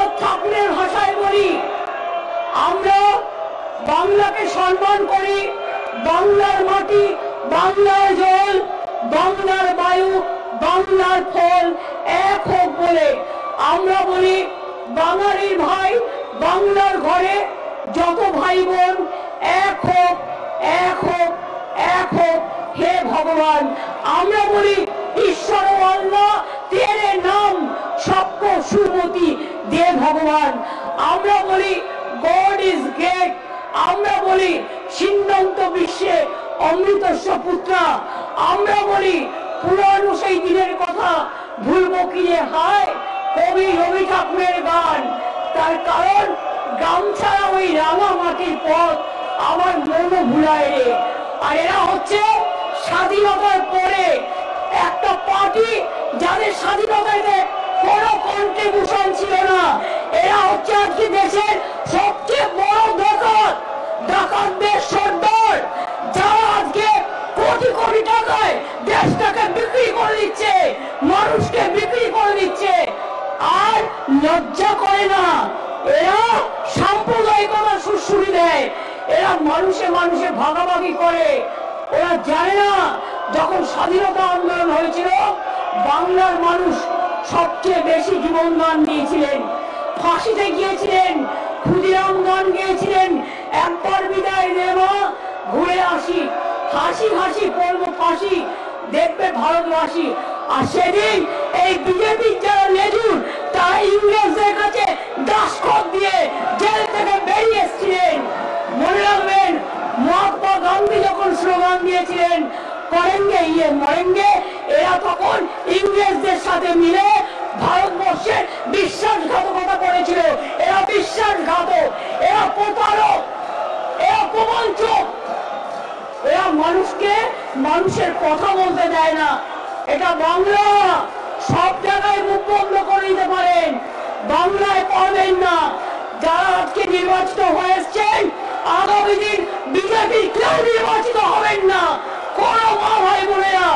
রবীন্দ্রনাথ ঠাকুরের ভাষায় বলি, আমরা বাংলাকে সম্মান করি। বাংলার মাটি, বাংলার জল, বাংলার বায়ু, বাংলার ফল এক হোক বলে আমরা বলি, বাঙালির ভাই বাংলার ঘরে যত ভাই বোন এক হোক, এক হোক, এক হোক। হে ভগবান, আমরা বলি ঈশ্বর আল্লাহ তেরে নাম সবকো সুমতি দে ভগবান। আমরা বলি গড ইজ গ্রেট। আমরা বলি সিন্ধান্ত বিশ্বে অমৃতস্ব পুত্রা। আমরা বলি পুরানো সেই দিনের কথা ভুলবো কি রে হায়, কবি রবি ঠাকুরের গান। তার কারণ গামছাড়া ওই রাঙা মাটির পথ আমার মনও ভুলায় রে। আর এরা হচ্ছে স্বাধীনতার পরে একটা পার্টি যাদের স্বাধীনতাতে কোনো কন্ট্রিবিউশন ছিল না। এরা হচ্ছে আজকে দেশের সবচেয়ে বড় ডাকাত, ডাকাতদের সর্দার, যারা আজকে কোটি কোটি টাকায় দেশটাকে বিক্রি করে দিচ্ছে, মানুষকে বিক্রি করে দিচ্ছে, আর লজ্জা করে না। এরা সাম্প্রদায়িকতা সুশ্রুতি দেয়, এরা মানুষে মানুষে ভাগাভাগি করে। ওরা জানে না যখন স্বাধীনতা আন্দোলন হয়েছিল বাংলার মানুষ সবচেয়ে বেশি জীবন দান দিয়েছিলেন, ফাঁসিতে গিয়েছিলেন, ক্ষুদিরাম গান গিয়েছিলেন, একবার বিদায় দেওয়া ঘুরে আসি, হাসি হাসি পড়বো ফাঁসি দেখবে ভারতবাসী। আর সেদিন এই বিজেপির যারা লেজুর তারা ইংরেজদের কাছে দাসখত দিয়ে জেল থেকে বেরিয়ে এসেছিলেন। মনে রাখবেন মহাত্মা গান্ধী যখন স্লোগান দিয়েছিলেন করেঙ্গে ইয়ে মরেঙ্গে, এরা তখন ইংরেজদের সাথে মিলে ভারতবর্ষের বিশ্বাসঘাতকতা করেছিল। এরা বিশ্বাসঘাতক, এরা প্রতারক, এরা প্রবঞ্চক, এরা মানুষকে মানুষের কথা বলতে দেয় না। এটা বাংলা, সব জায়গায় মুখ বন্ধ করে দিতে পারেন, বাংলায় পারবেন না। যারা আজকে নির্বাচিত হয়েছেন আগামী দিন বিজেপি কেউ নির্বাচিত হবেন না। কোনো মা ভাই বোনেরা